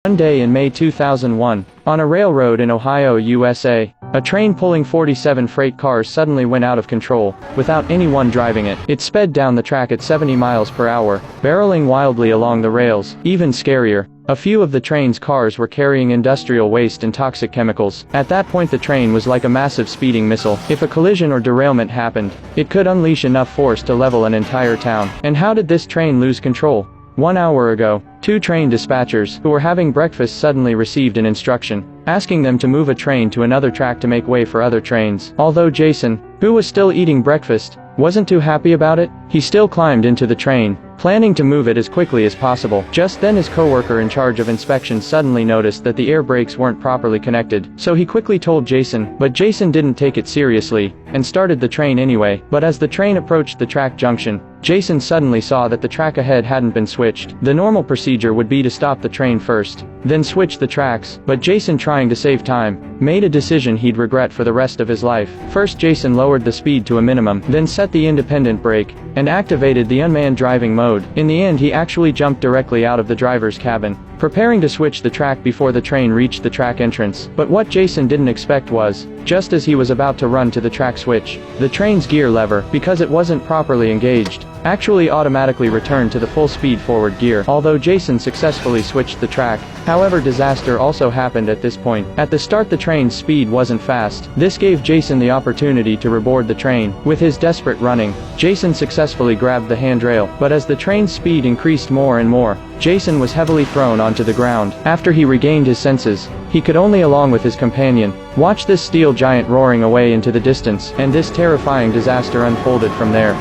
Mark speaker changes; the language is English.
Speaker 1: One day in May 2001, on a railroad in Ohio, USA, a train pulling 47 freight cars suddenly went out of control, without anyone driving it. It sped down the track at 70 miles per hour, barreling wildly along the rails. Even scarier, a few of the train's cars were carrying industrial waste and toxic chemicals. At that point the train was like a massive speeding missile. If a collision or derailment happened, it could unleash enough force to level an entire town. And how did this train lose control? 1 hour ago, two train dispatchers, who were having breakfast, suddenly received an instruction, asking them to move a train to another track to make way for other trains. Although Jason, who was still eating breakfast, wasn't too happy about it, he still climbed into the train, planning to move it as quickly as possible. Just then his coworker in charge of inspection suddenly noticed that the air brakes weren't properly connected, so he quickly told Jason, but Jason didn't take it seriously, and started the train anyway. But as the train approached the track junction, Jason suddenly saw that the track ahead hadn't been switched. The normal procedure would be to stop the train first, then switch the tracks, but Jason, trying to save time, made a decision he'd regret for the rest of his life. First Jason lowered the speed to a minimum, then set the independent brake, and activated the unmanned driving mode. In the end he actually jumped directly out of the driver's cabin, preparing to switch the track before the train reached the track entrance. But what Jason didn't expect was, just as he was about to run to the track switch, the train's gear lever, because it wasn't properly engaged, actually automatically returned to the full speed forward gear. Although Jason successfully switched the track, however, disaster also happened at this point. At the start the train's speed wasn't fast. This gave Jason the opportunity to reboard the train. With his desperate running, Jason successfully grabbed the handrail, but as the train's speed increased more and more, Jason was heavily thrown onto the ground. After he regained his senses, he could only, along with his companion, watch this steel giant roaring away into the distance, and this terrifying disaster unfolded from there.